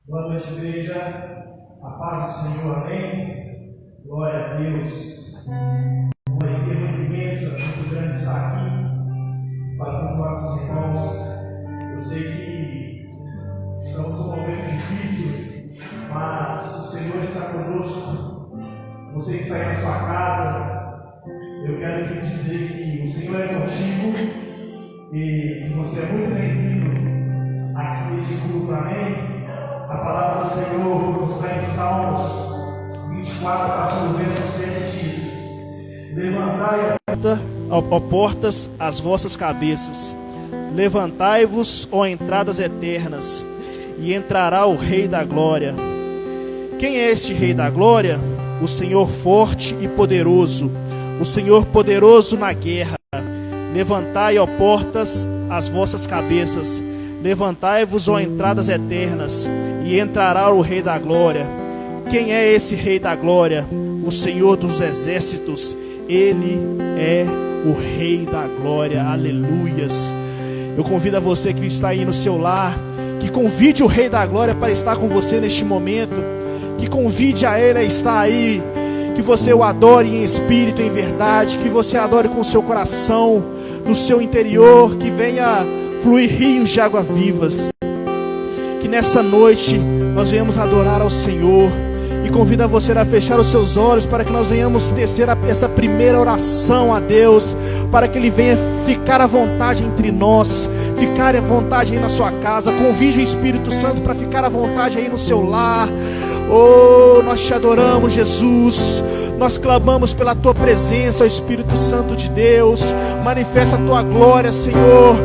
Boa noite, igreja. A paz do Senhor, amém? Glória a Deus. Uma alegria muito imensa, muito grande estar aqui para cultuar com os irmãos. Eu sei que estamos num momento difícil, mas o Senhor está conosco. Você que está aí na sua casa, eu quero lhe dizer que o Senhor é contigo e que você é muito bem-vindo aqui nesse culto, amém? A palavra do Senhor está em Salmos 24, a partir do verso 7, diz: Levantai, ó portas, as vossas cabeças, levantai-vos, ó entradas eternas, e entrará o Rei da Glória. Quem é este Rei da Glória? O Senhor forte e poderoso, o Senhor poderoso na guerra. Levantai, ó portas, as vossas cabeças, levantai-vos, ó entradas eternas, e entrará o Rei da Glória. Quem é esse Rei da Glória? O Senhor dos Exércitos. Ele é o Rei da Glória. Aleluias. Eu convido a você que está aí no seu lar, que convide o Rei da Glória para estar com você neste momento, que convide a Ele a estar aí, que você o adore em espírito, em verdade, que você adore com o seu coração, no seu interior, que venha fluir rios de água vivas. Que nessa noite nós venhamos adorar ao Senhor. E convido a você a fechar os seus olhos para que nós venhamos tecer essa primeira oração a Deus, para que Ele venha ficar à vontade entre nós, ficar à vontade aí na sua casa. Convide o Espírito Santo para ficar à vontade aí no seu lar. Oh, nós te adoramos, Jesus. Nós clamamos pela Tua presença, ó Espírito Santo de Deus. Manifesta a Tua glória, Senhor,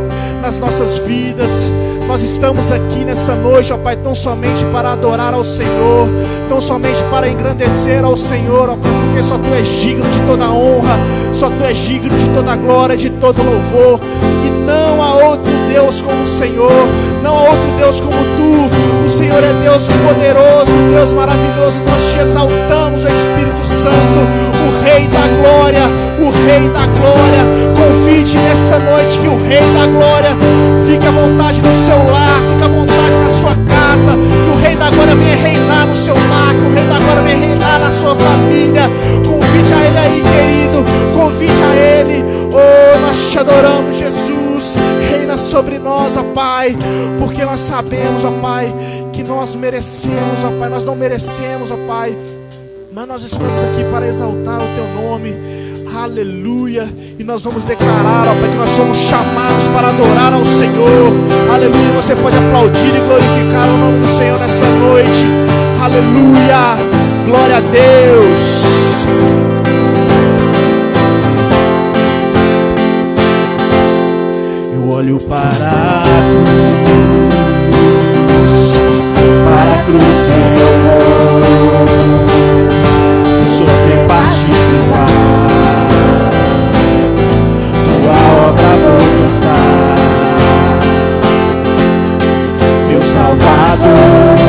nas nossas vidas. Nós estamos aqui nessa noite, ó Pai, tão somente para adorar ao Senhor, tão somente para engrandecer ao Senhor, ó Pai, porque só Tu és digno de toda honra, só Tu és digno de toda glória, de todo louvor. E não há outro Deus como o Senhor, não há outro Deus como Tu. O Senhor é Deus poderoso, Deus maravilhoso. Nós Te exaltamos, ó Espírito Santo, o Rei da Glória, o Rei da Glória. Convide nessa noite que o Rei da Glória fique à vontade no seu lar, fique à vontade na sua casa, que o Rei da Glória venha reinar no seu lar, que o Rei da Glória venha reinar na sua família. Convide a Ele aí, querido, convide a Ele. Oh, nós Te adoramos, Jesus. Reina sobre nós, ó Pai, porque nós sabemos, ó Pai, que nós merecemos, ó Pai, nós não merecemos, ó Pai, mas nós estamos aqui para exaltar o Teu nome. Aleluia. E nós vamos declarar, ó Pai, que nós somos chamados para adorar ao Senhor. Aleluia. Você pode aplaudir e glorificar o nome do Senhor nessa noite. Aleluia. Glória a Deus. Eu olho para a cruz em amor, sofrer participar, Tua obra vou cantar, meu Salvador,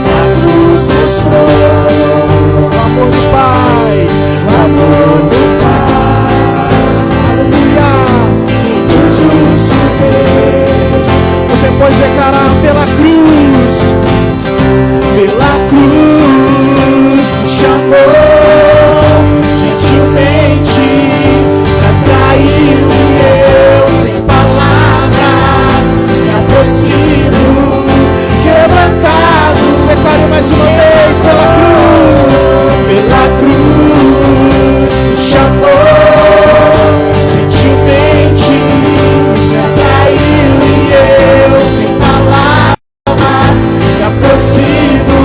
a cruz mostrou o amor do Pai, o amor do Pai. Aleluia. O justo Deus. Você pode declarar pela cruz me chamou gentilmente, me atraiu e eu sem palavras me aproximo, quebrantado. Declare mais uma vez pela cruz me chamou gentilmente, me atraiu e eu sem palavras me aproximo,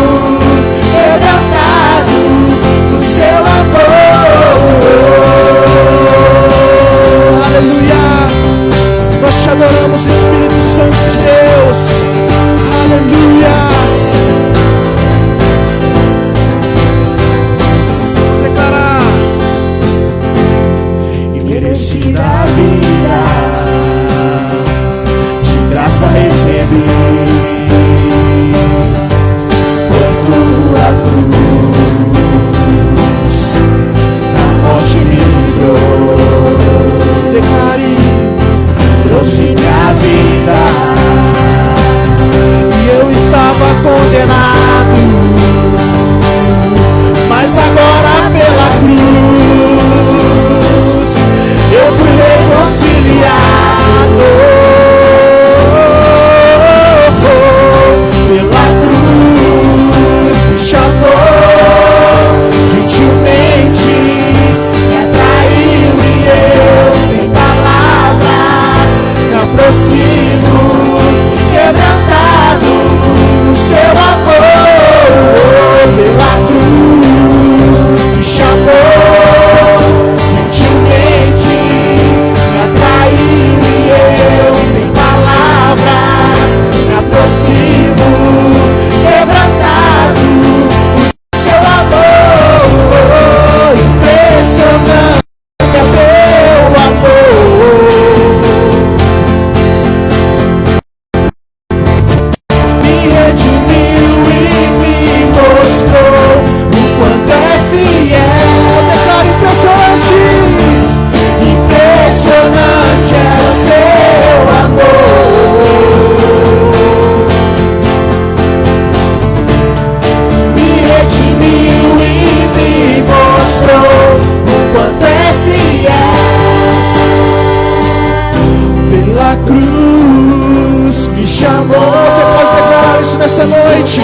Você pode declarar isso nessa noite.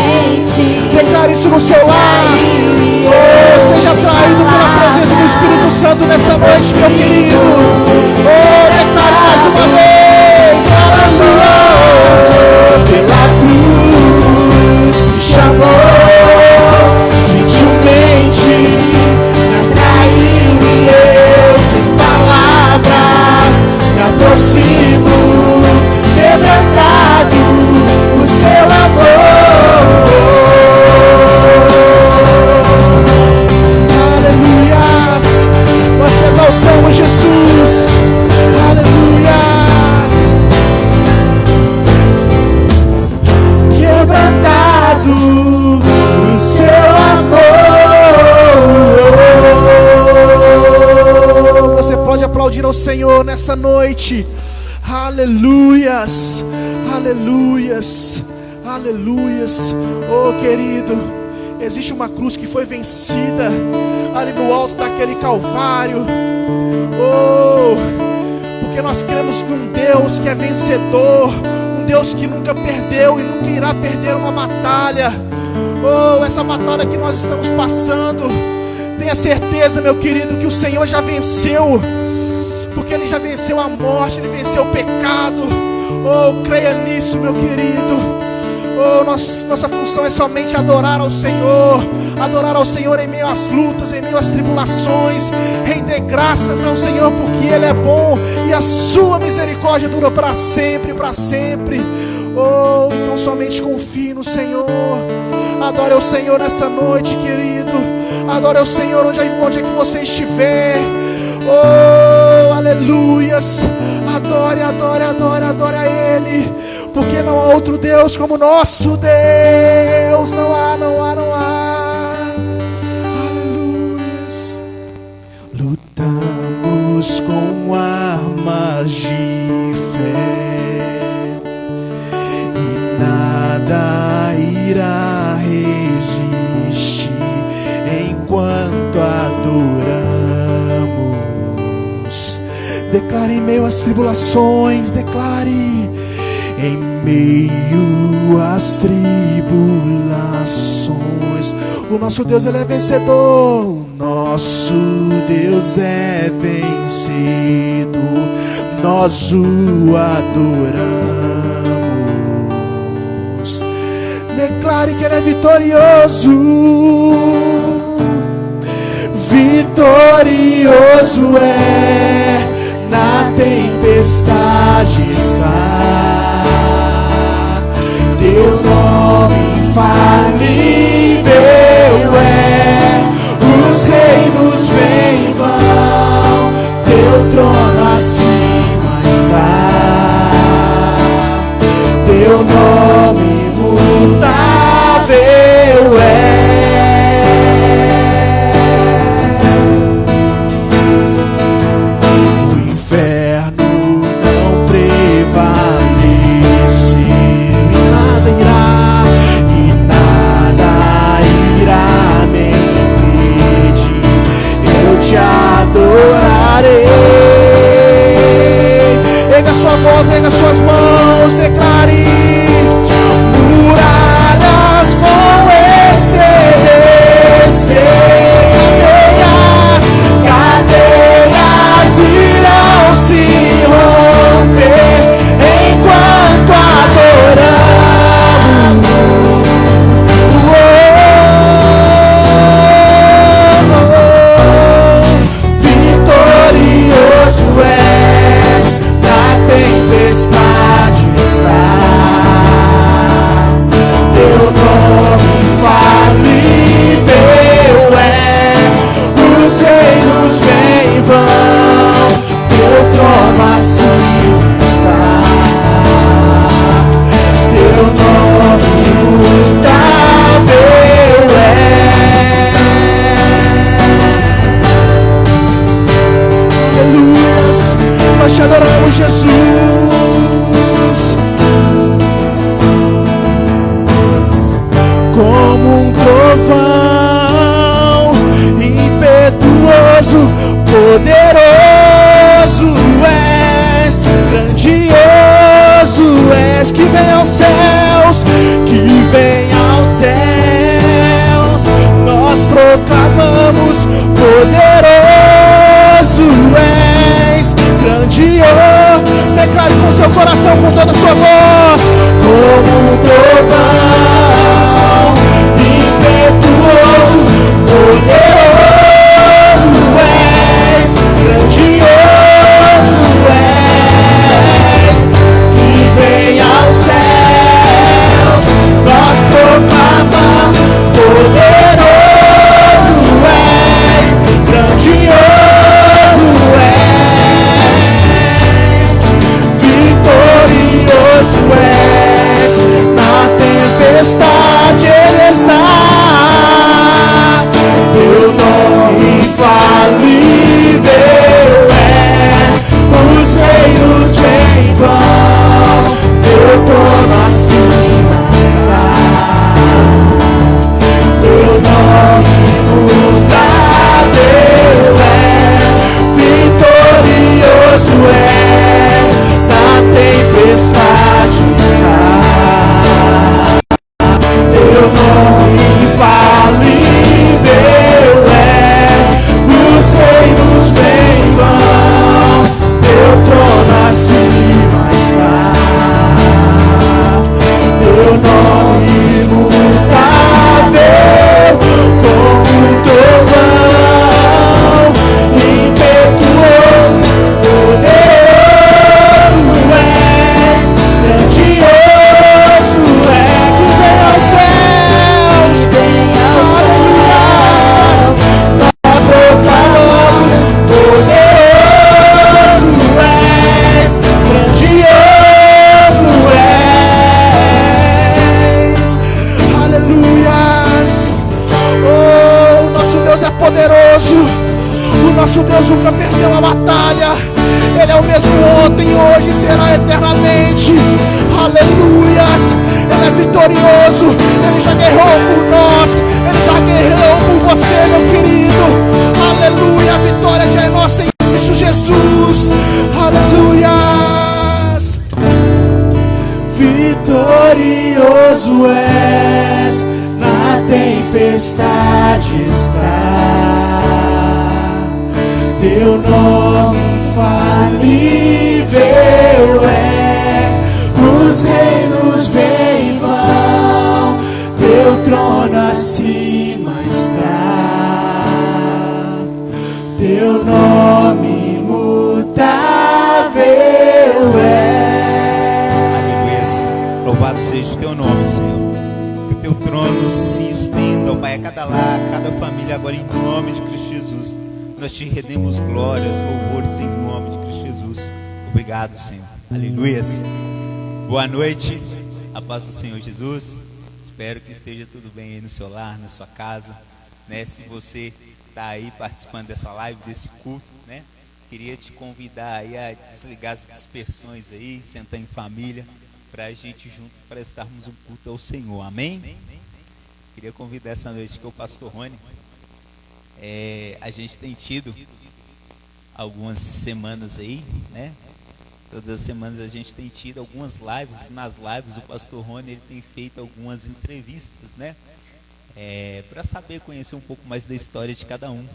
Declare isso no seu lar. Oh, seja atraído pela presença do Espírito Santo nessa noite, meu querido. Oh, declare mais uma vez. Aleluia. Pela cruz me chamou gentilmente, me atraiu e eu sem palavras me aproximo, quebrantado o seu amor. Aleluias, nós te exaltamos, Jesus. Aleluias, quebrantado o seu amor. Você pode aplaudir ao Senhor nessa noite. Aleluias, aleluias, aleluias. Oh, querido, existe uma cruz que foi vencida ali no alto daquele Calvário. Oh, porque nós cremos num Deus que é vencedor, um Deus que nunca perdeu e nunca irá perder uma batalha. Oh, essa batalha que nós estamos passando, tenha certeza, meu querido, que o Senhor já venceu, porque Ele já venceu a morte, Ele venceu o pecado. Oh, creia nisso, meu querido. Oh, nossa função é somente adorar ao Senhor em meio às lutas, em meio às tribulações, render graças ao Senhor, porque Ele é bom e a sua misericórdia dura para sempre, para sempre. Oh, então somente confie no Senhor. Adore ao Senhor nessa noite, querido. Adore ao Senhor onde é que você estiver. Oh, aleluias. Adore, adore, adore, adore a Ele, porque não há outro Deus como nosso Deus. Não há, não há, não há. Aleluias. Lutamos com armas de fé e nada irá resistir enquanto adoramos. Declare em meio às tribulações, declare em meio às tribulações. O nosso Deus, Ele é vencedor. O nosso Deus é vencido. Nós o adoramos. Declare que Ele é vitorioso. Vitorioso é, na tempestade está. Teu nome infalível é, os reinos vêm e vão, teu trono acima está. Teu nome imutável é. Erga sua voz, erga suas mãos, declare: que vem aos céus, que vem aos céus. Nós proclamamos: poderoso és, grandioso. Declare com seu coração, com toda a sua voz: como um trovão, impetuoso, poderoso és, grandioso és, que vem aos céus. Nós proclamamos: poderoso és, grandioso és, vitorioso és. Na tempestade Ele está, teu nome infalível és. Os reinos vêm e vão, teu trono acima está. Teu nome imutável é, vitorioso é, na tempestade está. Teu nome infalível é, os reinos vêm e vão, teu trono acima está. Teu nome imutável, como um trovão, impetuoso, poderoso és, grandioso é, que vem aos céus, aleluia. Nós proclamamos: poderoso és, grandioso és, aleluias. Oh, o nosso Deus é poderoso, o nosso Deus nunca perdeu a batalha. Ele é o mesmo ontem, hoje e será eternamente. Aleluias. Ele é vitorioso, Ele já guerreou por nós, Ele já guerreou por você, meu querido. Aleluia, a vitória já é nossa em Cristo Jesus. Aleluias. Vitorioso és, na tempestade está. Teu nome infalível é, os reinos vêm e vão, teu trono acima está. Teu nome imutável é. Aleluia. Louvado seja o teu nome, Senhor. Que o teu trono se estenda, ó Pai, a cada lar, a cada família, agora em nome de Cristo Jesus. Nós te rendemos glórias, louvores em nome de Cristo Jesus. Obrigado, Senhor. Aleluia. Boa noite, a paz do Senhor Jesus. Espero que esteja tudo bem aí no seu lar, na sua casa, né? Se você está aí participando dessa live, desse culto, né? Queria te convidar aí a desligar as dispersões aí, sentar em família, para a gente junto prestarmos um culto ao Senhor. Amém? Queria convidar essa noite que é o pastor Rony. A gente tem tido algumas semanas aí, né? Todas as semanas a gente tem tido algumas lives. Nas lives o pastor Rony ele tem feito algumas entrevistas, né? Para saber, conhecer um pouco mais da história de cada um.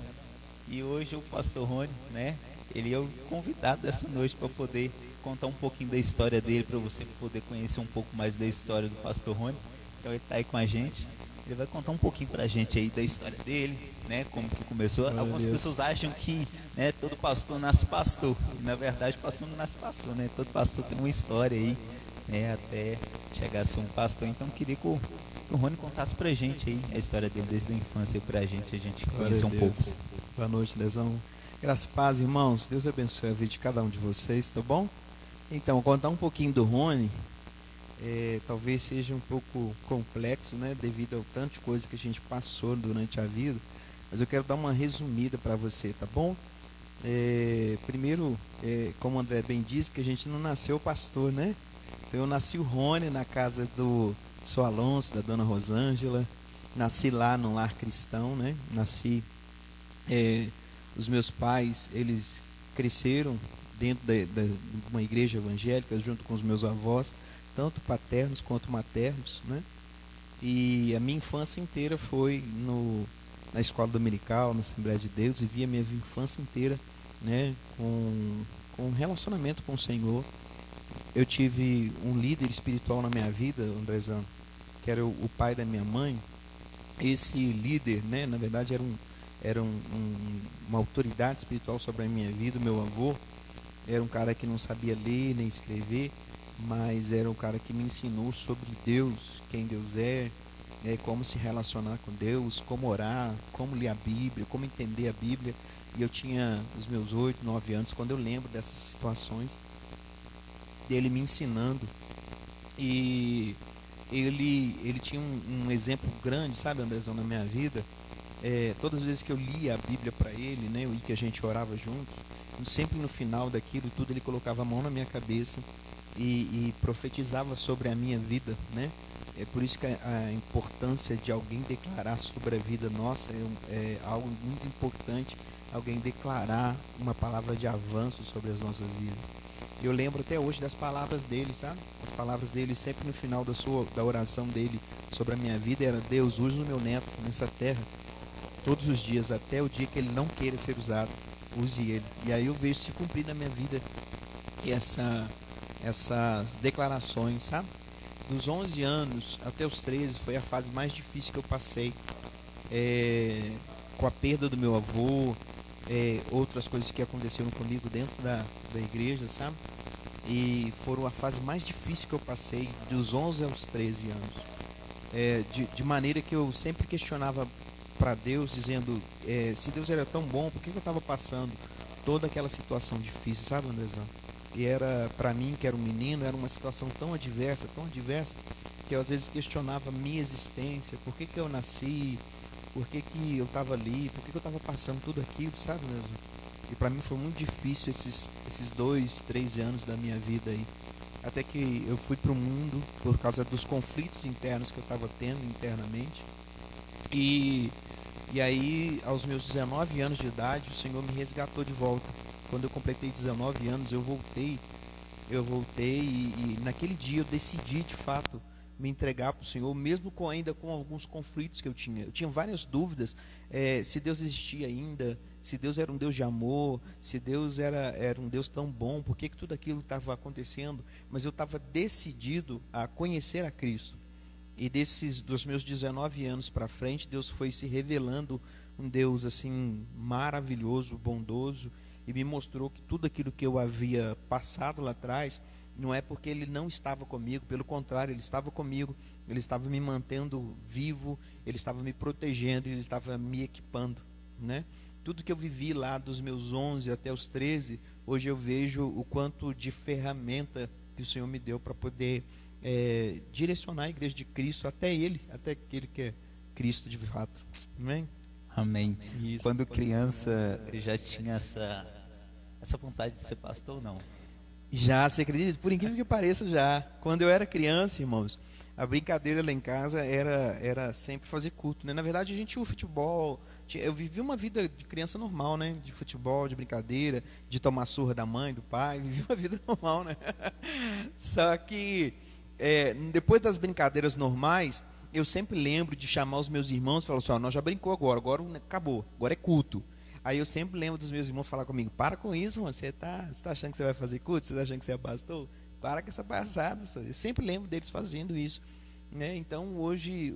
E hoje o pastor Rony, né? Ele é o convidado dessa noite para poder contar um pouquinho da história dele, para você poder conhecer um pouco mais da história do pastor Rony. Então ele está aí com a gente. Ele vai contar um pouquinho pra gente aí da história dele, né? Como que começou. Algumas pessoas acham que, né, todo pastor nasce pastor. Na verdade, pastor não nasce pastor, né? Todo pastor tem uma história aí, né? Até chegar a ser um pastor. Então queria que o Rony contasse pra gente aí a história dele desde a infância pra gente, a gente conhecer um pouco. Boa noite, Lesão. Graças e paz, irmãos. Deus abençoe a vida de cada um de vocês, tá bom? Então, contar um pouquinho do Rony. Talvez seja um pouco complexo, né, devido ao tanto de coisa que a gente passou durante a vida, mas eu quero dar uma resumida para você, tá bom? Primeiro, como o André bem disse, que a gente não nasceu pastor, né? Então eu nasci o Rony na casa do Sr. Alonso, da dona Rosângela, nasci lá no lar cristão, né? Os meus pais, eles cresceram dentro de uma igreja evangélica junto com os meus avós. tanto paternos quanto maternos, né? E a minha infância inteira foi na escola dominical, na Assembleia de Deus, e vi a minha infância inteira, né, com um relacionamento com o Senhor. Eu tive um líder espiritual na minha vida, Andrezão, que era o pai da minha mãe. Esse líder, né, na verdade era uma autoridade espiritual sobre a minha vida. O meu avô era um cara que não sabia ler nem escrever, mas era um cara que me ensinou sobre Deus, quem Deus é, como se relacionar com Deus, como orar, como ler a Bíblia, como entender a Bíblia. E eu tinha os meus 8, 9 anos, quando eu lembro dessas situações, dele me ensinando. E ele tinha um exemplo grande, sabe, Andrezão, na minha vida. Todas as vezes que eu lia a Bíblia para ele, né, e que a gente orava junto, sempre no final daquilo tudo ele colocava a mão na minha cabeça e profetizava sobre a minha vida, né? É por isso que a importância de alguém declarar sobre a vida nossa é algo muito importante, alguém declarar uma palavra de avanço sobre as nossas vidas. Eu lembro até hoje das palavras dele, sabe? As palavras dele sempre no final da oração dele sobre a minha vida era: Deus, use o meu neto nessa terra todos os dias, até o dia que ele não queira ser usado, use ele. E aí eu vejo se cumprir na minha vida essas declarações, sabe? Dos 11 anos até os 13 foi a fase mais difícil que eu passei, com a perda do meu avô, outras coisas que aconteceram comigo dentro da igreja, sabe? E foram a fase mais difícil que eu passei, dos 11 aos 13 anos. De maneira que eu sempre questionava para Deus, dizendo, se Deus era tão bom, por que eu estava passando toda aquela situação difícil, sabe, Andrezão? E era, para mim, que era um menino, era uma situação tão adversa, que eu às vezes questionava a minha existência, por que eu nasci, por que eu estava ali, por que eu estava passando tudo aquilo, sabe, Andrezão? E para mim foi muito difícil esses 2, 3 anos da minha vida aí. Até que eu fui para o mundo por causa dos conflitos internos que eu estava tendo internamente. E aí, aos meus 19 anos de idade, o Senhor me resgatou de volta. Quando eu completei 19 anos, eu voltei e naquele dia eu decidi, de fato, me entregar para o Senhor, mesmo ainda com alguns conflitos que eu tinha. Eu tinha várias dúvidas, se Deus existia ainda, se Deus era um Deus de amor, se Deus era um Deus tão bom, por que tudo aquilo estava acontecendo? Mas eu estava decidido a conhecer a Cristo. E dos meus 19 anos para frente, Deus foi se revelando um Deus assim maravilhoso, bondoso, e me mostrou que tudo aquilo que eu havia passado lá atrás não é porque Ele não estava comigo, pelo contrário, Ele estava comigo, Ele estava me mantendo vivo, Ele estava me protegendo, Ele estava me equipando, né? Tudo que eu vivi lá dos meus 11 até os 13, hoje eu vejo o quanto de ferramenta que o Senhor me deu para poder direcionar a igreja de Cristo até aquele que é Cristo de fato. Amém? Amém. Isso. Quando criança, eu já tinha essa vontade de ser pastor ou não? Já, você acredita? Por incrível que pareça, já. Quando eu era criança, irmãos, a brincadeira lá em casa era sempre fazer culto, né? Na verdade, a gente tinha o futebol. Eu vivi uma vida de criança normal, né? De futebol, de brincadeira, de tomar surra da mãe, do pai. Vivi uma vida normal, né? Só que depois das brincadeiras normais, eu sempre lembro de chamar os meus irmãos e falar assim: nós já brincou agora acabou, agora é culto. Aí eu sempre lembro dos meus irmãos falar comigo: para com isso, mano, você tá achando que você vai fazer culto? Você tá achando que você é pastor? Para com essa palhaçada. Eu sempre lembro deles fazendo isso, né? Então hoje,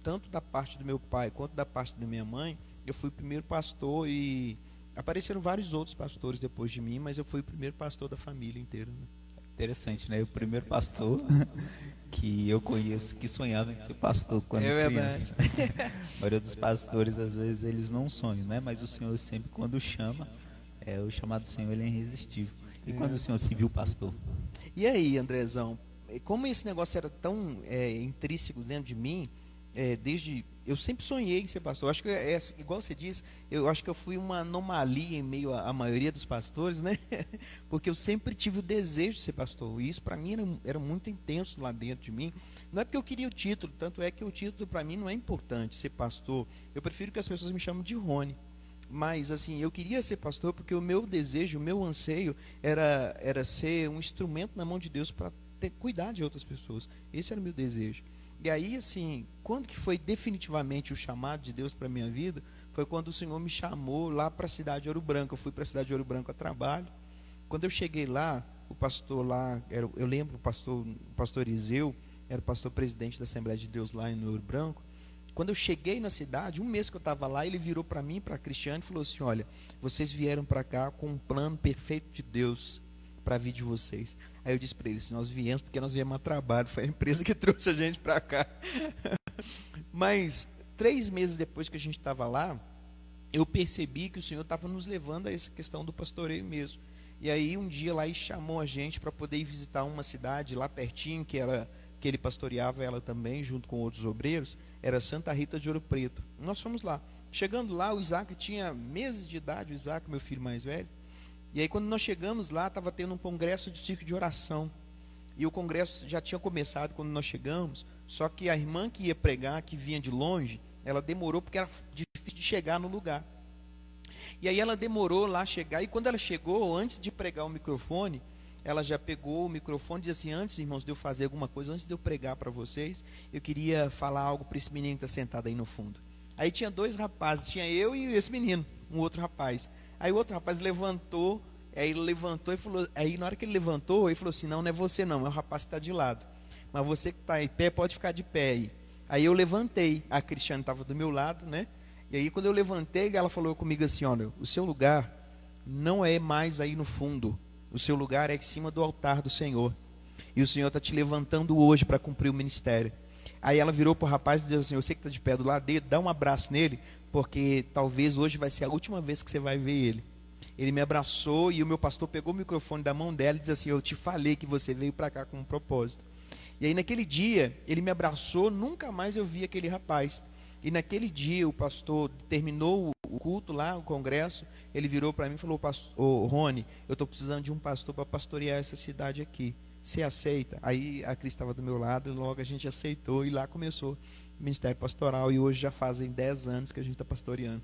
tanto da parte do meu pai quanto da parte da minha mãe, eu fui o primeiro pastor, e apareceram vários outros pastores depois de mim, mas eu fui o primeiro pastor da família inteira, né? Interessante, né? O primeiro pastor que eu conheço que sonhava em ser pastor quando criança. A maioria dos pastores, às vezes, eles não sonham, né? Mas o Senhor sempre, quando chama, o chamado do Senhor, ele é irresistível. E quando o Senhor se viu pastor? E aí, Andrezão, como esse negócio era tão intrínseco dentro de mim, eu sempre sonhei em ser pastor. Eu acho que igual você disse, eu acho que eu fui uma anomalia em meio à maioria dos pastores, né? Porque eu sempre tive o desejo de ser pastor. E isso para mim era muito intenso lá dentro de mim. Não é porque eu queria o título, tanto é que o título para mim não é importante, ser pastor. Eu prefiro que as pessoas me chamem de Rony. Mas assim, eu queria ser pastor porque o meu desejo, o meu anseio era ser um instrumento na mão de Deus para cuidar de outras pessoas. Esse era o meu desejo. E aí, assim, quando que foi definitivamente o chamado de Deus para a minha vida, foi quando o Senhor me chamou lá para a cidade de Ouro Branco. Eu fui para a cidade de Ouro Branco a trabalho. Quando eu cheguei lá, o pastor lá, eu lembro, o pastor Iseu, era o pastor presidente da Assembleia de Deus lá em Ouro Branco. Quando eu cheguei na cidade, um mês que eu estava lá, ele virou para mim, para a Cristiane, e falou assim: olha, vocês vieram para cá com um plano perfeito de Deus para a vida de vocês. Aí eu disse para eles: nós viemos porque nós viemos a trabalho, foi a empresa que trouxe a gente para cá. Mas 3 meses depois que a gente estava lá, eu percebi que o Senhor estava nos levando a essa questão do pastoreio mesmo. E aí um dia lá ele chamou a gente para poder ir visitar uma cidade lá pertinho, que ele pastoreava ela também, junto com outros obreiros, era Santa Rita de Ouro Preto. Nós fomos lá. Chegando lá, o Isaac tinha meses de idade, o Isaac, meu filho mais velho. E aí quando nós chegamos lá, estava tendo um congresso de círculo de oração. E o congresso já tinha começado quando nós chegamos, só que a irmã que ia pregar, que vinha de longe, ela demorou porque era difícil de chegar no lugar. E aí ela demorou lá a chegar, e quando ela chegou, antes de pregar o microfone, ela já pegou o microfone e disse assim: antes, irmãos, de eu fazer alguma coisa, antes de eu pregar para vocês, eu queria falar algo para esse menino que está sentado aí no fundo. Aí tinha 2 rapazes, tinha eu e esse menino, um outro rapaz. Aí o outro rapaz levantou, aí ele levantou e falou, aí na hora que ele levantou, ele falou assim: não é você não, é o rapaz que está de lado. Mas você que está em pé, pode ficar de pé aí. Aí eu levantei, a Cristiane estava do meu lado, né? E aí quando eu levantei, ela falou comigo assim: olha, o seu lugar não é mais aí no fundo, o seu lugar é em cima do altar do Senhor. E o Senhor está te levantando hoje para cumprir o ministério. Aí ela virou para o rapaz e disse assim: você que está de pé do lado dele, dá um abraço nele, porque talvez hoje vai ser a última vez que você vai ver ele. Ele me abraçou e o meu pastor pegou o microfone da mão dela e disse assim: eu te falei que você veio para cá com um propósito. E aí naquele dia, ele me abraçou, nunca mais eu vi aquele rapaz. E naquele dia o pastor terminou o culto lá, o congresso, ele virou para mim e falou: Rony, eu estou precisando de um pastor para pastorear essa cidade aqui. Você aceita? Aí a Cris estava do meu lado e logo a gente aceitou e lá começou o ministério pastoral e hoje já fazem 10 anos que a gente está pastoreando.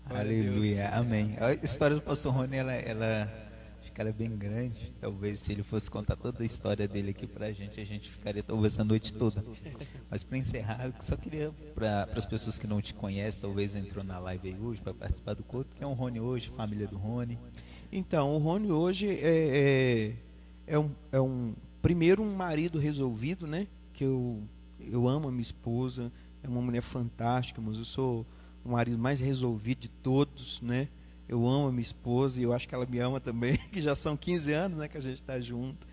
Aleluia, amém. A história do pastor Rony, ela é bem grande. Talvez se ele fosse contar toda a história dele aqui pra gente, a gente ficaria talvez a noite toda. Mas para encerrar, eu só queria, para as pessoas que não te conhecem, talvez entrou na live aí hoje para participar do culto, que é o Rony hoje, família do Rony. Então, o Rony hoje primeiro um marido resolvido, né? Que eu amo a minha esposa, é uma mulher fantástica, mas eu sou o marido mais resolvido de todos, né? Eu amo a minha esposa e eu acho que ela me ama também, que já são 15 anos, né, que a gente está junto.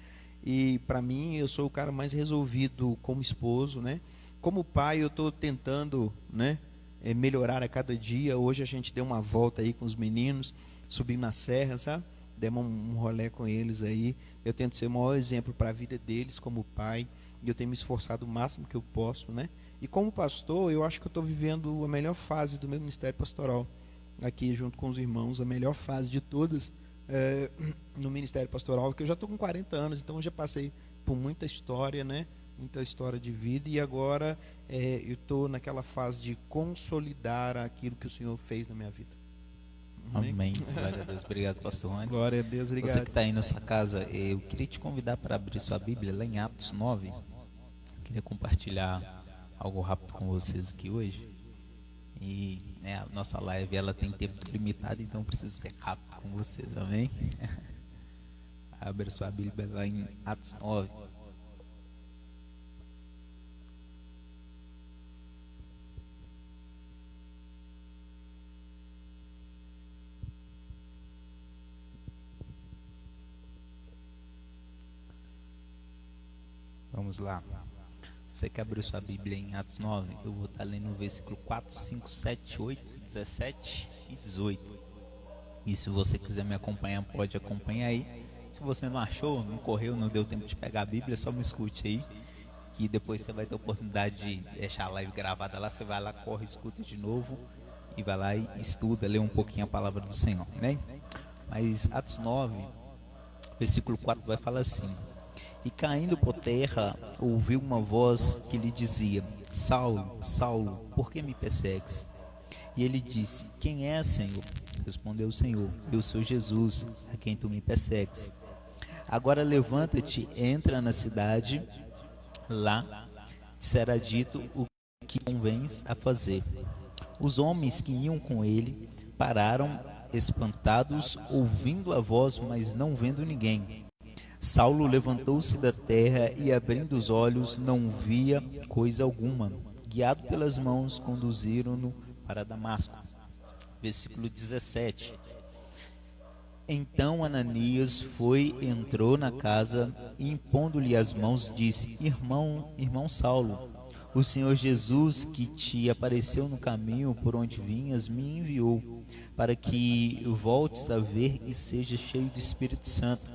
E para mim, eu sou o cara mais resolvido como esposo, né? Como pai, eu estou tentando, né, melhorar a cada dia. Hoje a gente deu uma volta aí com os meninos, subimos na serra, sabe? Demos um rolê com eles aí. Eu tento ser o maior exemplo para a vida deles como pai. E eu tenho me esforçado o máximo que eu posso, né? E como pastor, eu acho que eu estou vivendo a melhor fase do meu ministério pastoral. Aqui junto com os irmãos, a melhor fase de todas no ministério pastoral, porque eu já estou com 40 anos, então eu já passei por muita história, né? Muita história de vida, e agora eu estou naquela fase de consolidar aquilo que o Senhor fez na minha vida. Amém. Glória a Deus. Obrigado, pastor Rony. Glória a Deus, obrigado. Você que está aí na sua casa, eu queria te convidar para abrir sua Bíblia lá em Atos 9. Eu queria compartilhar algo rápido com vocês aqui hoje. E a nossa live ela tem tempo limitado, então preciso ser rápido com vocês, amém? Abra sua Bíblia lá em Atos 9. Vamos lá. Você que abriu sua Bíblia em Atos 9, eu vou estar lendo o versículo 4, 5, 7, 8, 17 e 18. E se você quiser me acompanhar, pode acompanhar aí. Se você não achou, não correu, não deu tempo de pegar a Bíblia, só me escute aí. Que depois você vai ter a oportunidade de deixar a live gravada lá. Você vai lá, corre, escuta de novo. E vai lá e estuda, lê um pouquinho a palavra do Senhor, né? Mas Atos 9, versículo 4 vai falar assim: e caindo por terra, ouviu uma voz que lhe dizia: Saulo, Saulo, por que me persegues? E ele disse: quem é, Senhor? Respondeu o Senhor: eu sou Jesus, a quem tu me persegues. Agora levanta-te, entra na cidade, lá será dito o que convens a fazer. Os homens que iam com ele pararam espantados, ouvindo a voz, mas não vendo ninguém. Saulo levantou-se da terra e, abrindo os olhos, não via coisa alguma. Guiado pelas mãos, conduziram-no para Damasco. Versículo 17. Então Ananias entrou na casa e, impondo-lhe as mãos, disse: Irmão Saulo, o Senhor Jesus, que te apareceu no caminho por onde vinhas, me enviou para que voltes a ver e seja cheio do Espírito Santo.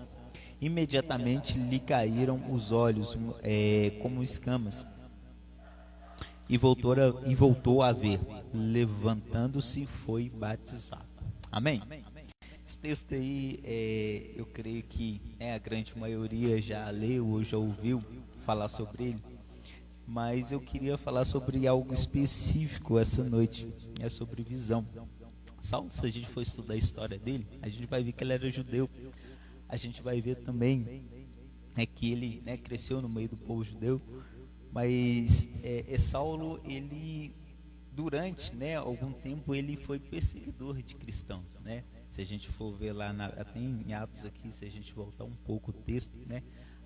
Imediatamente lhe caíram os olhos como escamas e voltou a ver. Levantando-se, foi batizado. Amém? Esse texto aí, eu creio que a grande maioria já leu ou já ouviu falar sobre ele, mas eu queria falar sobre algo específico essa noite, sobre visão. Saulo, se a gente for estudar a história dele, a gente vai ver que ele era judeu. A gente vai ver também que ele cresceu no meio do povo judeu, mas Saulo, ele durante algum tempo ele foi perseguidor de cristãos, Se a gente for ver lá, até em Atos aqui, se a gente voltar um pouco o texto,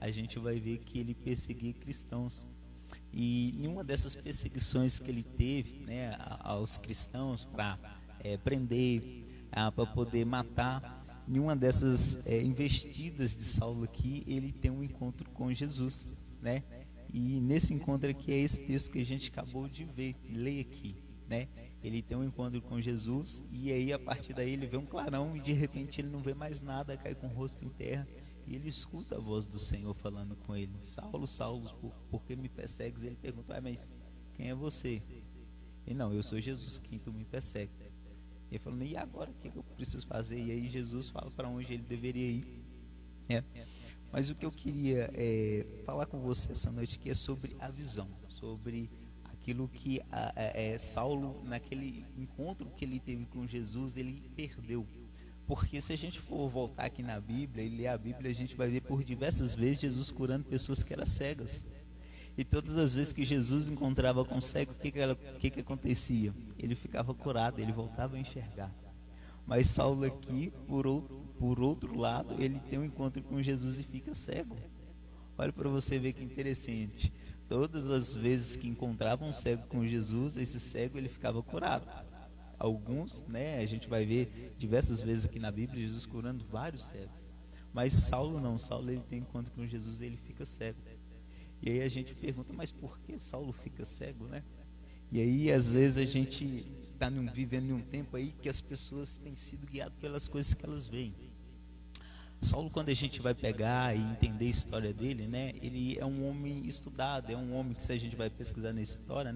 a gente vai ver que ele perseguia cristãos. E em uma dessas perseguições que ele teve aos cristãos para prender, para poder matar, em uma dessas investidas de Saulo aqui, ele tem um encontro com Jesus, E nesse encontro aqui é esse texto que a gente acabou de ver, leia aqui, Ele tem um encontro com Jesus e aí a partir daí ele vê um clarão e de repente ele não vê mais nada, cai com o rosto em terra e ele escuta a voz do Senhor falando com ele: Saulo, Saulo, por que me persegues? Ele pergunta: mas quem é você? E não, eu sou Jesus, quem tu me persegue. Ele falou: e agora o que eu preciso fazer? E aí Jesus fala para onde ele deveria ir. Mas o que eu queria falar com você essa noite aqui é sobre a visão, sobre aquilo que Saulo, naquele encontro que ele teve com Jesus, ele perdeu. Porque se a gente for voltar aqui na Bíblia e ler a Bíblia, a gente vai ver por diversas vezes Jesus curando pessoas que eram cegas. E todas as vezes que Jesus encontrava com cego, o que acontecia? Ele ficava curado, ele voltava a enxergar. Mas Saulo aqui, por outro lado, ele tem um encontro com Jesus e fica cego. Olha para você ver que interessante. Todas as vezes que encontrava um cego com Jesus, esse cego ele ficava curado. Alguns, a gente vai ver diversas vezes aqui na Bíblia Jesus curando vários cegos. Mas Saulo não, Saulo ele tem encontro com Jesus e ele fica cego. E aí a gente pergunta: mas por que Saulo fica cego, E aí às vezes a gente está vivendo em um tempo aí que as pessoas têm sido guiadas pelas coisas que elas veem. Saulo, quando a gente vai pegar e entender a história dele, ele é um homem estudado, é um homem que, se a gente vai pesquisar na história,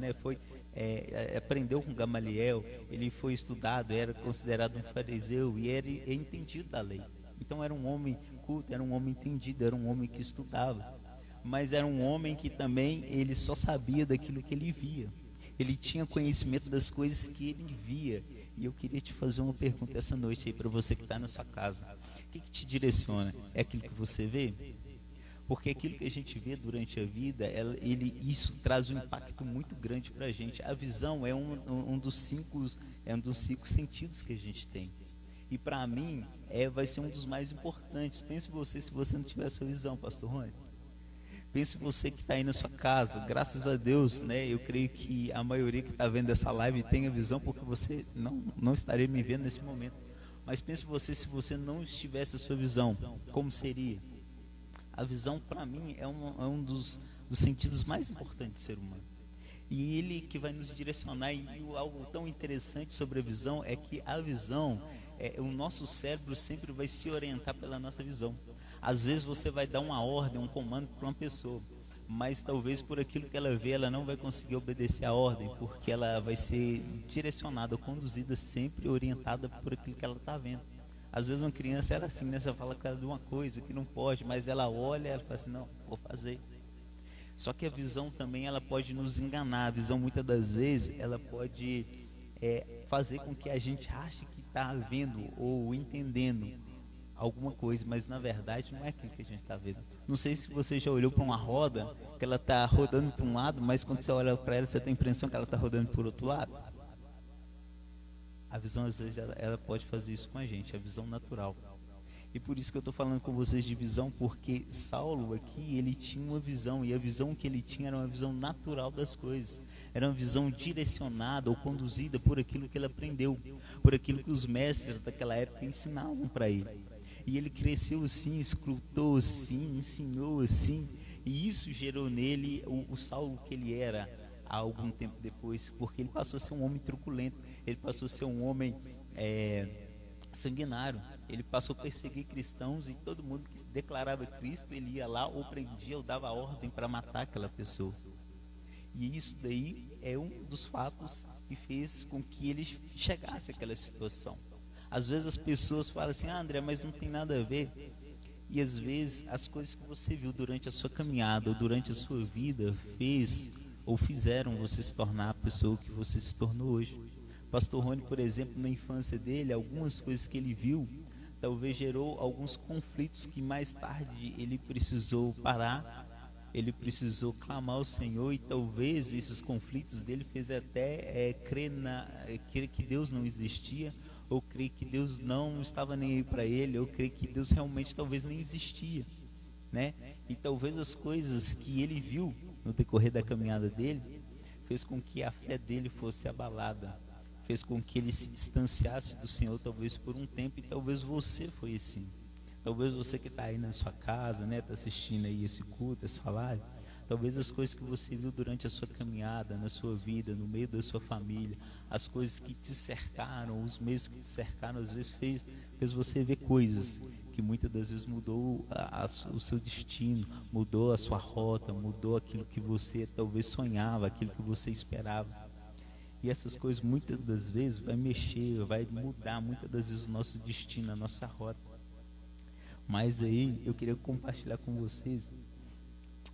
aprendeu com Gamaliel, ele foi estudado, era considerado um fariseu e era entendido da lei. Então era um homem culto, era um homem entendido, era um homem que estudava. Mas era um homem que também ele só sabia daquilo que ele via. Ele tinha conhecimento das coisas que ele via. E eu queria te fazer uma pergunta essa noite aí para você que está na sua casa. O que te direciona? É aquilo que você vê? Porque aquilo que a gente vê durante a vida, isso traz um impacto muito grande para a gente. A visão é um dos cinco sentidos que a gente tem. E para mim, vai ser um dos mais importantes. Pense você se você não tiver a sua visão, pastor Rony. Pense você que está aí na sua casa, graças a Deus, eu creio que a maioria que está vendo essa live tem a visão, porque você não estaria me vendo nesse momento. Mas pense você se você não estivesse a sua visão, como seria? A visão, para mim, é um dos sentidos mais importantes do ser humano. E ele que vai nos direcionar, e algo tão interessante sobre a visão é que a visão, o nosso cérebro sempre vai se orientar pela nossa visão. Às vezes você vai dar uma ordem, um comando para uma pessoa, mas talvez por aquilo que ela vê, ela não vai conseguir obedecer a ordem, porque ela vai ser direcionada, conduzida, sempre orientada por aquilo que ela está vendo. Às vezes uma criança era assim, você fala com ela de uma coisa que não pode, mas ela olha e ela fala assim: não, vou fazer. Só que a visão também, ela pode nos enganar. A visão, muitas das vezes, ela pode fazer com que a gente ache que está vendo ou entendendo alguma coisa, mas na verdade não é aquilo que a gente está vendo. Não sei se você já olhou para uma roda, que ela está rodando para um lado, mas quando você olha para ela, você tem a impressão que ela está rodando por outro lado. A visão, às vezes, ela pode fazer isso com a gente, a visão natural. E por isso que eu estou falando com vocês de visão, porque Saulo aqui, ele tinha uma visão, e a visão que ele tinha era uma visão natural das coisas. Era uma visão direcionada ou conduzida por aquilo que ele aprendeu, por aquilo que os mestres daquela época ensinavam para ele. E ele cresceu assim, escutou assim, ensinou assim, e isso gerou nele o Saulo que ele era há algum tempo depois, porque ele passou a ser um homem truculento, ele passou a ser um homem sanguinário, ele passou a perseguir cristãos, e todo mundo que declarava Cristo, ele ia lá, ou prendia, ou dava ordem para matar aquela pessoa. E isso daí é um dos fatos que fez com que ele chegasse àquela situação. Às vezes as pessoas falam assim: ah, André, mas não tem nada a ver. E às vezes as coisas que você viu durante a sua caminhada ou durante a sua vida fez ou fizeram você se tornar a pessoa que você se tornou hoje. Pastor Rony, por exemplo, na infância dele, algumas coisas que ele viu talvez gerou alguns conflitos que mais tarde ele precisou parar, ele precisou clamar ao Senhor, e talvez esses conflitos dele fez até crer que Deus não existia, ou crer que Deus não estava nem aí para ele, ou crer que Deus realmente talvez nem existia, né? E talvez as coisas que ele viu no decorrer da caminhada dele fez com que a fé dele fosse abalada, fez com que ele se distanciasse do Senhor talvez por um tempo. E talvez você foi assim, talvez você que está aí na sua casa, né, está assistindo aí esse culto, essa live, talvez as coisas que você viu durante a sua caminhada, na sua vida, no meio da sua família, as coisas que te cercaram, os meios que te cercaram, às vezes fez você ver coisas que muitas das vezes mudou o seu destino, mudou a sua rota, mudou aquilo que você talvez sonhava, aquilo que você esperava. E essas coisas muitas das vezes vai mexer, vai mudar muitas das vezes o nosso destino, a nossa rota. Mas aí eu queria compartilhar com vocês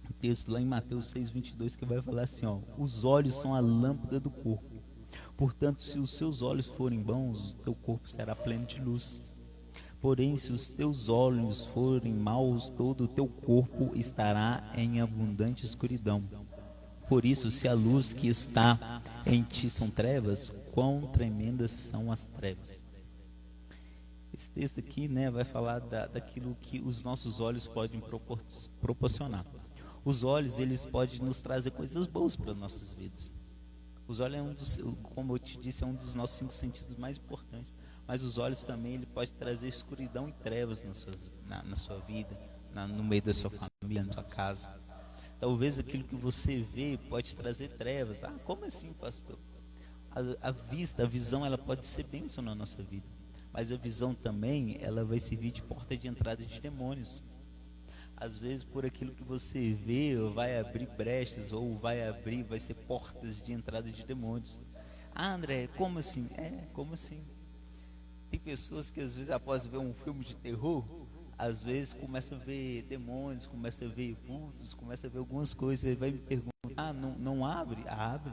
um texto lá em Mateus 6:22, que vai falar assim, ó: os olhos são a lâmpada do corpo. Portanto, se os seus olhos forem bons, o teu corpo será pleno de luz. Porém, se os teus olhos forem maus, todo o teu corpo estará em abundante escuridão. Por isso, se a luz que está em ti são trevas, quão tremendas são as trevas. Esse texto aqui, né, vai falar daquilo que os nossos olhos podem proporcionar. Os olhos, eles podem nos trazer coisas boas para as nossas vidas. Os olhos como eu te disse, é um dos nossos 5 sentidos mais importantes. Mas os olhos também, ele pode trazer escuridão e trevas na sua vida, no meio da sua família, na sua casa. Talvez aquilo que você vê pode trazer trevas. Ah, como assim, pastor? A visão, ela pode ser bênção na nossa vida. Mas a visão também, ela vai servir de porta de entrada de demônios. Às vezes, por aquilo que você vê, vai abrir brechas, ou vai ser portas de entrada de demônios. Ah, André, como assim? Como assim? Tem pessoas que às vezes, após ver um filme de terror, às vezes começa a ver demônios, começa a ver vultos, começa a ver algumas coisas, e vai me perguntar: ah, não abre? Abre.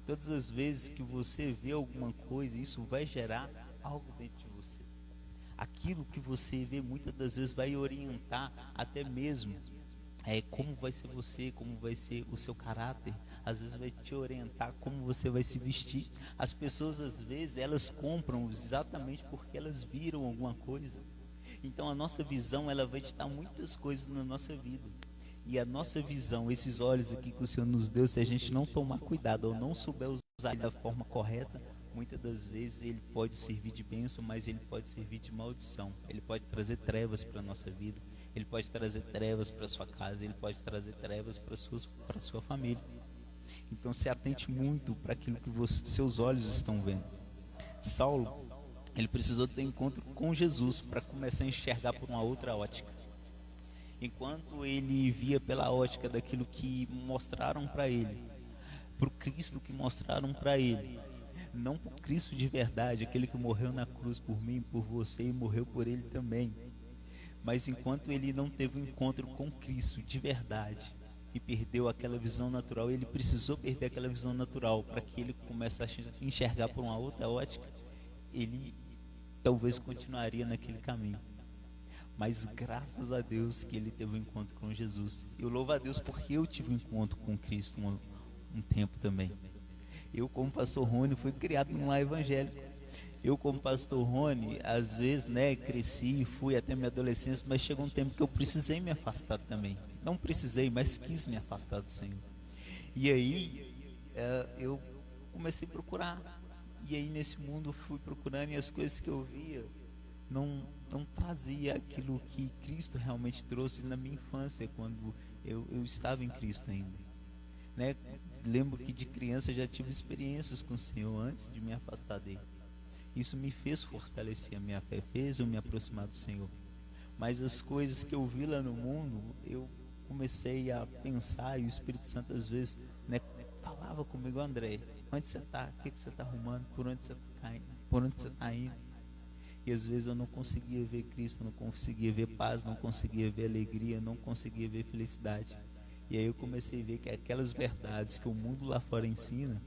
Todas as vezes que você vê alguma coisa, isso vai gerar algo dentro de você. Aquilo que você vê muitas das vezes vai orientar até mesmo como vai ser você, como vai ser o seu caráter. Às vezes vai te orientar como você vai se vestir. As pessoas, às vezes, elas compram exatamente porque elas viram alguma coisa. Então a nossa visão, ela vai ditar muitas coisas na nossa vida. E a nossa visão, esses olhos aqui que o Senhor nos deu, se a gente não tomar cuidado ou não souber usar da forma correta, muitas das vezes ele pode servir de bênção, mas ele pode servir de maldição. Ele pode trazer trevas para a nossa vida, ele pode trazer trevas para a sua casa, ele pode trazer trevas para a sua família. Então se atente muito para aquilo que seus olhos estão vendo. Saulo, ele precisou ter encontro com Jesus para começar a enxergar por uma outra ótica. Enquanto ele via pela ótica daquilo que mostraram para ele, para o Cristo que mostraram para ele, não para o Cristo de verdade, aquele que morreu na cruz por mim, por você, e morreu por ele também. Mas enquanto ele não teve um encontro com Cristo de verdade e perdeu aquela visão natural, ele precisou perder aquela visão natural para que ele começasse a enxergar por uma outra ótica. Ele talvez continuaria naquele caminho. mas graças a Deus que ele teve um encontro com Jesus. Eu louvo a Deus porque eu tive um encontro com Cristo um tempo também. Eu, como pastor Rony, fui criado num lar evangélico. Eu, como pastor Rony, às vezes, cresci, fui até minha adolescência, mas chegou um tempo que eu precisei me afastar também. Não precisei, mas quis me afastar do Senhor. E aí, eu comecei a procurar. E aí, nesse mundo, fui procurando, e as coisas que eu via não trazia aquilo que Cristo realmente trouxe na minha infância, quando eu estava em Cristo ainda. Lembro que de criança já tive experiências com o Senhor antes de me afastar dele. Isso me fez fortalecer a minha fé, fez eu me aproximar do Senhor. Mas as coisas que eu vi lá no mundo, eu comecei a pensar, e o Espírito Santo às vezes falava comigo: André, onde você está? O que você está arrumando? Por onde você está indo? Por onde você está indo? E às vezes eu não conseguia ver Cristo, não conseguia ver paz, não conseguia ver alegria, não conseguia ver felicidade. E aí eu comecei a ver que aquelas verdades que o mundo lá fora ensina,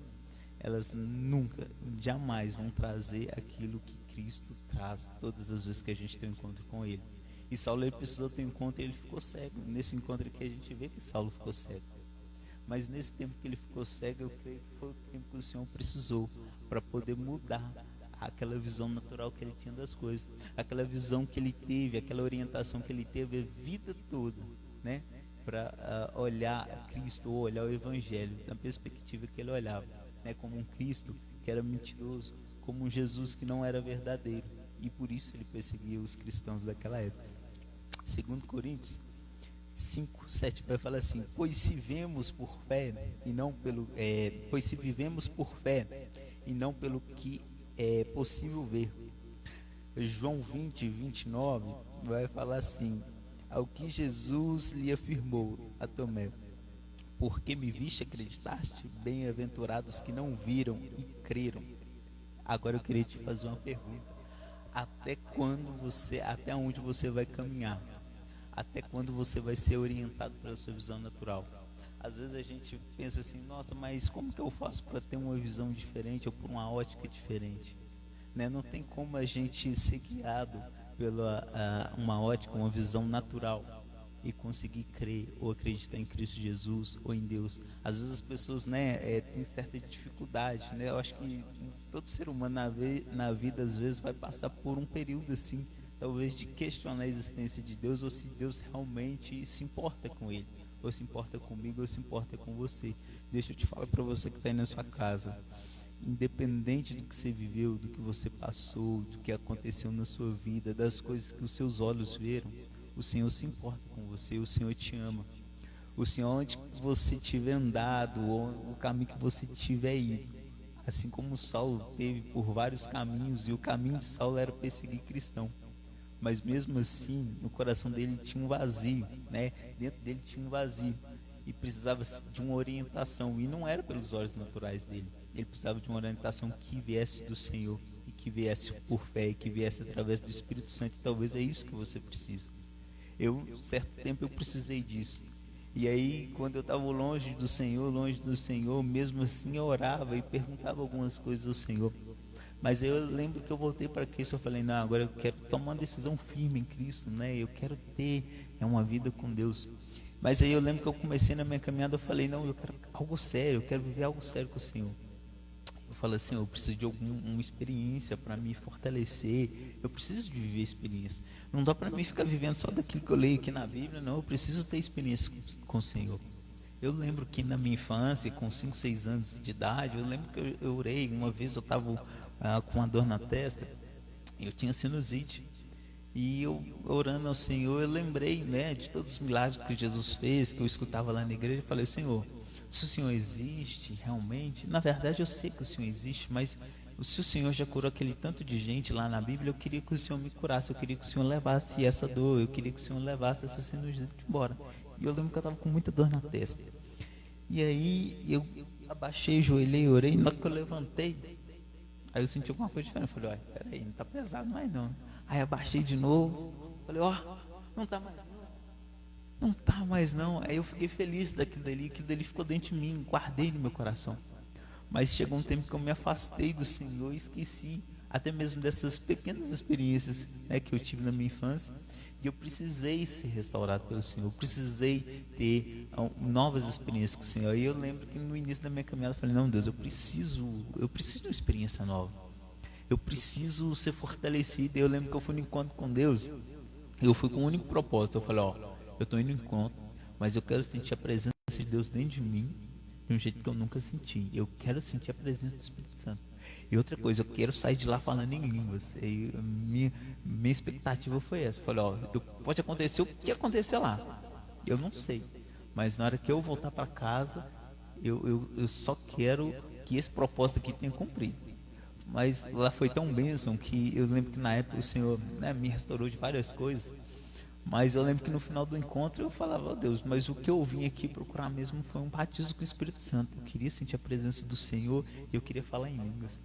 elas nunca, jamais vão trazer aquilo que Cristo traz todas as vezes que a gente tem um encontro com Ele. E Saulo, ele precisou ter um encontro e ele ficou cego. Nesse encontro aqui a gente vê que Saulo ficou cego. Mas nesse tempo que ele ficou cego, eu creio que foi o tempo que o Senhor precisou para poder mudar aquela visão natural que ele tinha das coisas, aquela visão que ele teve, aquela orientação que ele teve a vida toda, para olhar Cristo, ou olhar o Evangelho da perspectiva que ele olhava, como um Cristo que era mentiroso, como um Jesus que não era verdadeiro, e por isso ele perseguia os cristãos daquela época. 2 Coríntios 5:7 vai falar assim: pois se vivemos por fé e não pelo que é possível ver. João 20:29 vai falar assim: ao que Jesus lhe afirmou a Tomé: porque me viste, acreditaste? Bem-aventurados que não viram e creram. Agora eu queria te fazer uma pergunta: até onde você vai caminhar? Até quando você vai ser orientado pela sua visão natural? Às vezes a gente pensa assim: nossa, mas como que eu faço para ter uma visão diferente ou por uma ótica diferente? Não tem como a gente ser guiado pela uma ótica, uma visão natural e conseguir crer ou acreditar em Cristo Jesus ou em Deus. Às vezes as pessoas têm certa dificuldade. Eu acho que todo ser humano na vida às vezes vai passar por um período assim, talvez de questionar a existência de Deus, ou se Deus realmente se importa com ele, ou se importa comigo, ou se importa com você. Deixa eu te falar para você que está aí na sua casa: independente do que você viveu, do que você passou, do que aconteceu na sua vida, das coisas que os seus olhos viram, o Senhor se importa com você, o Senhor te ama. O Senhor, onde você tiver andado, ou o caminho que você tiver ido, assim como Saulo teve por vários caminhos, e o caminho de Saulo era perseguir cristão, mas mesmo assim no coração dele tinha um vazio, dentro dele tinha um vazio, e precisava de uma orientação, e não era pelos olhos naturais dele. Ele precisava de uma orientação que viesse do Senhor, e que viesse por fé, e que viesse através do Espírito Santo. Talvez é isso que você precisa. Certo tempo eu precisei disso. E aí, quando eu estava longe do Senhor, mesmo assim eu orava e perguntava algumas coisas ao Senhor. Mas eu lembro que eu voltei para Cristo. Eu falei: não, agora eu quero tomar uma decisão firme em Cristo, eu quero ter uma vida com Deus. Mas aí eu lembro que eu comecei na minha caminhada, eu falei: não, eu quero algo sério, eu quero viver algo sério com o Senhor. Eu falei assim: eu preciso de uma experiência para me fortalecer, eu preciso de viver experiência. Não dá para mim ficar vivendo só daquilo que eu leio aqui na Bíblia, não, eu preciso ter experiência com o Senhor. Eu lembro que na minha infância, com 5, 6 anos de idade, eu lembro que eu orei. Uma vez eu estava com uma dor na testa, eu tinha sinusite, e eu orando ao Senhor, eu lembrei de todos os milagres que Jesus fez, que eu escutava lá na igreja. Eu falei: Senhor, se o Senhor existe realmente, na verdade eu sei que o Senhor existe, mas se o Senhor já curou aquele tanto de gente lá na Bíblia, eu queria que o Senhor me curasse, eu queria que o Senhor levasse essa dor, eu queria que o Senhor levasse essa sinusite embora. E eu lembro que eu estava com muita dor na testa. E aí eu abaixei, joelhei, orei. Na hora que eu levantei, aí eu senti alguma coisa diferente. Eu falei: peraí, não está pesado mais não. Aí abaixei de novo, falei: não está mais não está mais não. Aí eu fiquei feliz daquilo dali ficou dentro de mim, guardei no meu coração. Mas chegou um tempo que eu me afastei do Senhor e esqueci até mesmo dessas pequenas experiências que eu tive na minha infância. E eu precisei ser restaurado pelo Senhor, eu precisei ter novas experiências com o Senhor. E eu lembro que no início da minha caminhada eu falei, não, Deus, eu preciso de uma experiência nova. Eu preciso ser fortalecido. E eu lembro que eu fui no encontro com Deus. Eu fui com um único propósito. Eu falei, eu estou indo no encontro, mas eu quero sentir a presença de Deus dentro de mim de um jeito que eu nunca senti. Eu quero sentir a presença do Espírito Santo. E outra coisa, eu quero sair de lá falando em línguas. E minha expectativa foi essa. Eu falei, pode acontecer o que acontecer lá. Eu não sei. Mas na hora que eu voltar para casa, eu só quero que esse propósito aqui tenha cumprido. Mas lá foi tão bênção que eu lembro que na época o Senhor, né, me restaurou de várias coisas. Mas eu lembro que no final do encontro eu falava, Deus, mas o que eu vim aqui procurar mesmo foi um batismo com o Espírito Santo. Eu queria sentir a presença do Senhor e eu queria falar em línguas.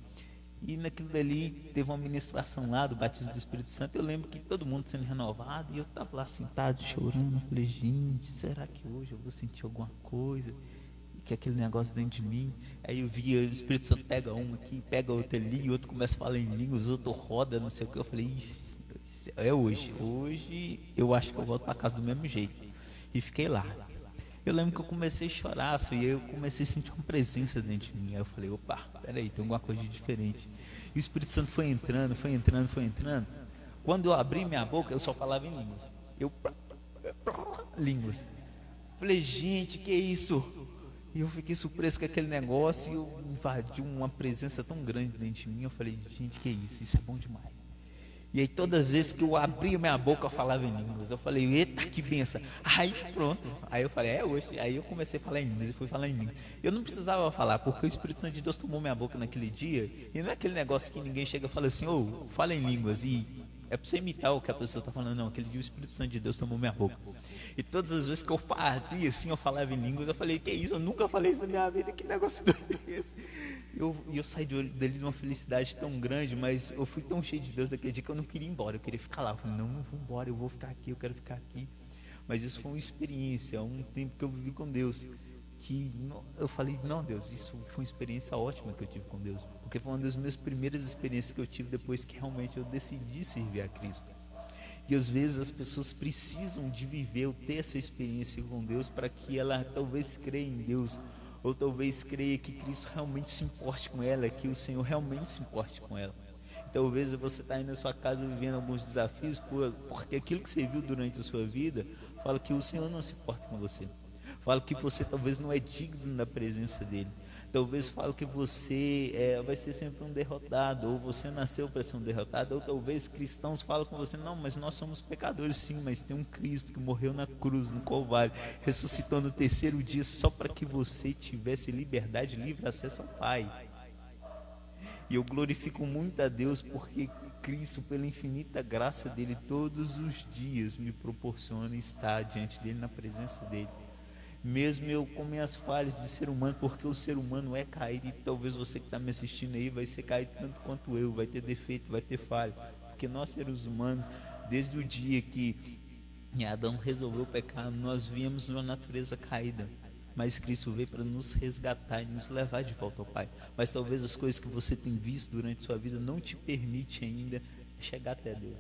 E naquilo dali teve uma ministração lá do batismo do Espírito Santo. Eu lembro que todo mundo sendo renovado e eu estava lá sentado chorando. Eu falei, gente, será que hoje eu vou sentir alguma coisa? Que aquele negócio dentro de mim. Aí eu via o Espírito Santo pega um aqui, pega outro ali, outro começa a falar em línguas, outro roda, não sei o que. Eu falei, é hoje eu acho que eu volto para casa do mesmo jeito. E fiquei lá. Eu lembro que eu comecei a chorar, e eu comecei a sentir uma presença dentro de mim. Aí eu falei, opa, peraí, tem alguma coisa de diferente. E o Espírito Santo foi entrando. Quando eu abri minha boca, eu só falava em línguas. Línguas. Falei, gente, que isso? E eu fiquei surpreso com aquele negócio e eu invadi uma presença tão grande dentro de mim. Eu falei, gente, que isso? Isso é bom demais. E aí todas as vezes que eu abria minha boca eu falava em línguas. Eu falei, eita, que benção. Aí pronto. Aí eu falei, é hoje. Aí eu comecei a falar em línguas e fui falar em línguas. Eu não precisava falar, porque o Espírito Santo de Deus tomou minha boca naquele dia. E não é aquele negócio que ninguém chega e fala assim, fala em línguas. E é pra você imitar o que a pessoa está falando. Não, aquele dia o Espírito Santo de Deus tomou minha boca. E todas as vezes que eu fazia assim, eu falava em línguas, eu falei, que isso? Eu nunca falei isso na minha vida, que negócio doido é esse? E eu saí dele de uma felicidade tão grande, mas eu fui tão cheio de Deus daquele dia que eu não queria ir embora, eu queria ficar lá. Eu falei, não vou embora, eu vou ficar aqui, eu quero ficar aqui. Mas isso foi uma experiência, um tempo que eu vivi com Deus, que eu falei, não, Deus, isso foi uma experiência ótima que eu tive com Deus, porque foi uma das minhas primeiras experiências que eu tive depois que realmente eu decidi servir a Cristo. E às vezes as pessoas precisam de viver ou ter essa experiência com Deus para que ela talvez creia em Deus, ou talvez creia que Cristo realmente se importe com ela, que o Senhor realmente se importe com ela. Talvez você está aí na sua casa vivendo alguns desafios porque aquilo que você viu durante a sua vida fala que o Senhor não se importa com você, fala que você talvez não é digno da presença dele. Talvez fale que você vai ser sempre um derrotado, ou você nasceu para ser um derrotado, ou talvez cristãos falam com você, não, mas nós somos pecadores sim, mas tem um Cristo que morreu na cruz, no Calvário, ressuscitou no terceiro dia só para que você tivesse liberdade, livre acesso ao Pai. E eu glorifico muito a Deus porque Cristo, pela infinita graça dele, todos os dias me proporciona estar diante dele, na presença dele. Mesmo eu com minhas falhas de ser humano, porque o ser humano é caído, e talvez você que está me assistindo aí vai ser caído tanto quanto eu, vai ter defeito, vai ter falha, porque nós seres humanos, desde o dia que Adão resolveu pecar, nós viemos numa natureza caída, mas Cristo veio para nos resgatar e nos levar de volta ao Pai. Mas talvez as coisas que você tem visto durante sua vida não te permite ainda chegar até Deus.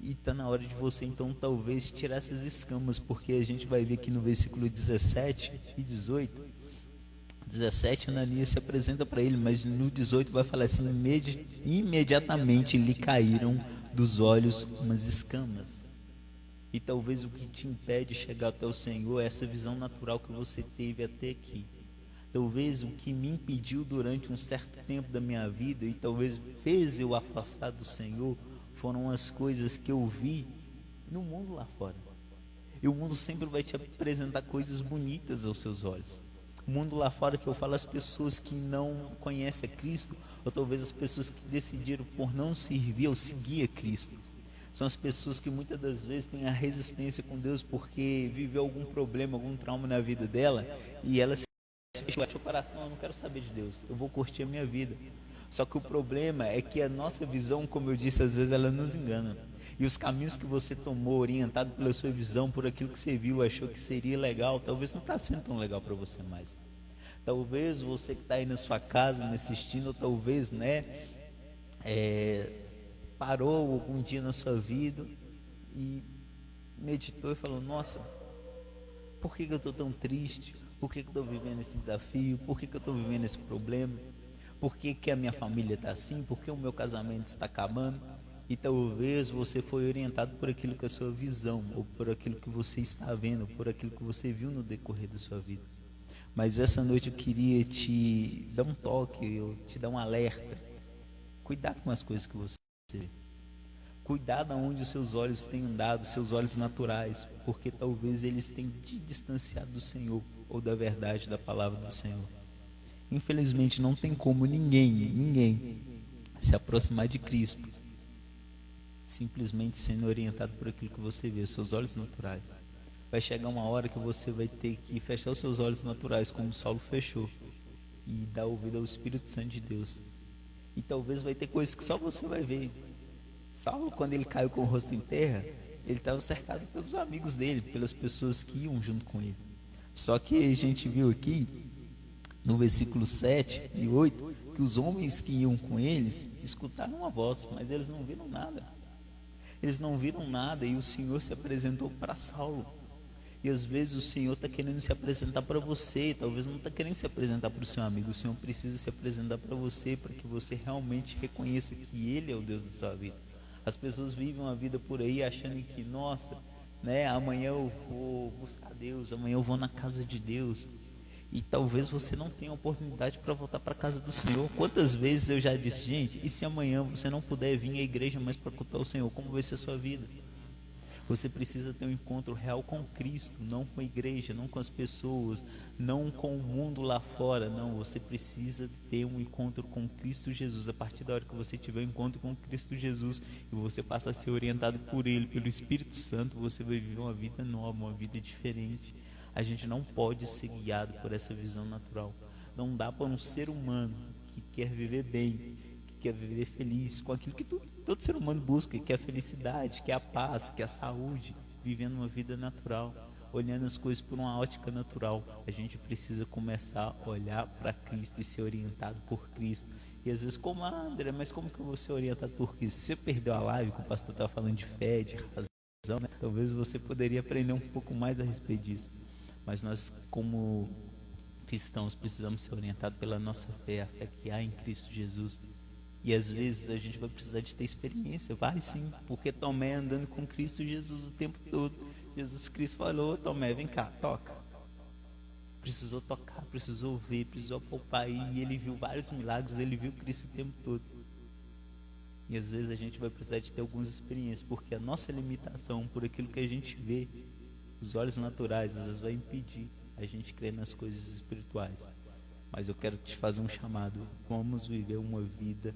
E está na hora de você então talvez tirar essas escamas, porque a gente vai ver aqui no versículo 17 e 18. 17 Ananias se apresenta para ele, mas no 18 vai falar assim, imediatamente lhe caíram dos olhos umas escamas. E talvez o que te impede de chegar até o Senhor é essa visão natural que você teve até aqui. Talvez o que me impediu durante um certo tempo da minha vida e talvez fez eu afastar do Senhor foram as coisas que eu vi no mundo lá fora. E o mundo sempre vai te apresentar coisas bonitas aos seus olhos. O mundo lá fora, que eu falo, as pessoas que não conhecem a Cristo, ou talvez as pessoas que decidiram por não servir ou seguir a Cristo, são as pessoas que muitas das vezes têm a resistência com Deus porque viveu algum problema, algum trauma na vida dela, e ela se fecha o coração, eu não quero saber de Deus, eu vou curtir a minha vida. Só que o problema é que a nossa visão, como eu disse, às vezes ela nos engana. E os caminhos que você tomou, orientado pela sua visão, por aquilo que você viu, achou que seria legal, talvez não está sendo tão legal para você mais. Talvez você que está aí na sua casa me assistindo, ou talvez, parou algum dia na sua vida e meditou e falou: nossa, por que eu estou tão triste? Por que eu estou vivendo esse desafio? Por que eu estou vivendo esse problema? Por que a minha família está assim? Por que o meu casamento está acabando? E talvez você foi orientado por aquilo que é a sua visão, ou por aquilo que você está vendo, ou por aquilo que você viu no decorrer da sua vida. Mas essa noite eu queria te dar um toque, eu te dar um alerta. Cuidado com as coisas que você vê. Cuidado aonde os seus olhos têm andado, seus olhos naturais, porque talvez eles tenham te distanciado do Senhor, ou da verdade da palavra do Senhor. Infelizmente não tem como ninguém se aproximar de Cristo simplesmente sendo orientado por aquilo que você vê, seus olhos naturais. Vai chegar uma hora que você vai ter que fechar os seus olhos naturais, como Saulo fechou, e dar ouvido ao Espírito Santo de Deus. E talvez vai ter coisas que só você vai ver. Saulo, quando ele caiu com o rosto em terra, ele estava cercado pelos amigos dele, pelas pessoas que iam junto com ele. Só que a gente viu aqui, no versículo 7 e 8, que os homens que iam com eles escutaram uma voz, mas eles não viram nada. Eles não viram nada, e o Senhor se apresentou para Saulo. E às vezes o Senhor está querendo se apresentar para você, talvez não está querendo se apresentar para o seu amigo. O Senhor precisa se apresentar para você, para que você realmente reconheça que Ele é o Deus da sua vida. As pessoas vivem uma vida por aí achando que, nossa, né, amanhã eu vou buscar Deus, amanhã eu vou na casa de Deus. E talvez você não tenha oportunidade para voltar para a casa do Senhor. Quantas vezes eu já disse, gente, e se amanhã você não puder vir à igreja mais para cultuar o Senhor, como vai ser a sua vida? Você precisa ter um encontro real com Cristo, não com a igreja, não com as pessoas, não com o mundo lá fora, não. Você precisa ter um encontro com Cristo Jesus. A partir da hora que você tiver um encontro com Cristo Jesus e você passa a ser orientado por Ele, pelo Espírito Santo, você vai viver uma vida nova, uma vida diferente. A gente não pode ser guiado por essa visão natural. Não dá para um ser humano que quer viver bem, que quer viver feliz, com aquilo que todo ser humano busca, que é a felicidade, que é a paz, que é a saúde, vivendo uma vida natural, olhando as coisas por uma ótica natural. A gente precisa começar a olhar para Cristo e ser orientado por Cristo. E às vezes, como, André, mas como que eu vou ser orientado por Cristo? Se você perdeu a live, que o pastor estava falando de fé, de razão, né? Talvez você poderia aprender um pouco mais a respeito disso. Mas nós, como cristãos, precisamos ser orientados pela nossa fé, a fé que há em Cristo Jesus. E às vezes a gente vai precisar de ter experiência, vai sim, porque Tomé andando com Cristo Jesus o tempo todo. Jesus Cristo falou, Tomé, vem cá, toca. Precisou tocar, precisou ver, precisou poupar, e ele viu vários milagres, ele viu Cristo o tempo todo. E às vezes a gente vai precisar de ter algumas experiências, porque a nossa limitação por aquilo que a gente vê, os olhos naturais, às vezes vai impedir a gente crer nas coisas espirituais. Mas eu quero te fazer um chamado. Vamos viver uma vida,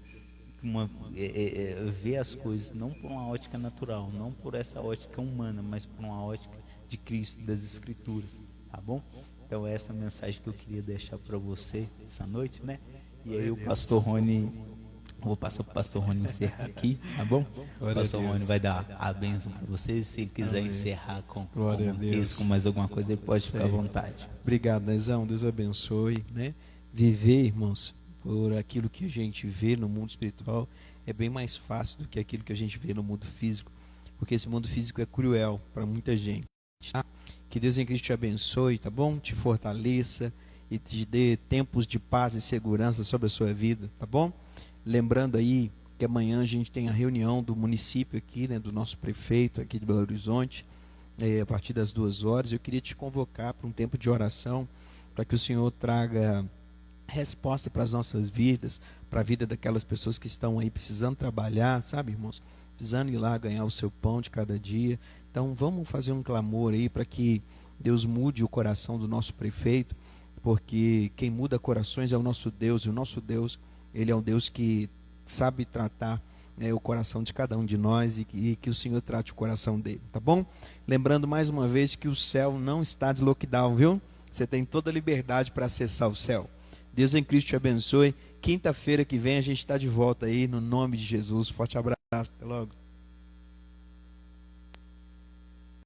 ver as coisas não por uma ótica natural, não por essa ótica humana, mas por uma ótica de Cristo, das Escrituras, tá bom? Então essa é a mensagem que eu queria deixar para você essa noite, né? E aí o pastor Rony, vou passar para o pastor Rony encerrar aqui, tá bom? O pastor Rony vai dar a bênção para vocês. Se ele quiser encerrar com mais alguma coisa, ele pode ficar à vontade. Obrigado, Nezão. Deus abençoe, né? Viver, irmãos, por aquilo que a gente vê no mundo espiritual é bem mais fácil do que aquilo que a gente vê no mundo físico, porque esse mundo físico é cruel para muita gente, tá? Que Deus em Cristo te abençoe, tá bom? Te fortaleça e te dê tempos de paz e segurança sobre a sua vida, tá bom? Lembrando aí que amanhã a gente tem a reunião do município aqui, né, do nosso prefeito aqui de Belo Horizonte, a partir das 2 horas. Eu queria te convocar para um tempo de oração, para que o Senhor traga resposta para as nossas vidas, para a vida daquelas pessoas que estão aí precisando trabalhar, sabe, irmãos? Precisando ir lá ganhar o seu pão de cada dia. Então vamos fazer um clamor aí para que Deus mude o coração do nosso prefeito, porque quem muda corações é o nosso Deus, e o nosso Deus, Ele é um Deus que sabe tratar, né, o coração de cada um de nós, e que o Senhor trate o coração dele, tá bom? Lembrando mais uma vez que o céu não está de lockdown, viu? Você tem toda a liberdade para acessar o céu. Deus em Cristo te abençoe. Quinta-feira que vem a gente está de volta aí, no nome de Jesus. Forte abraço, até logo.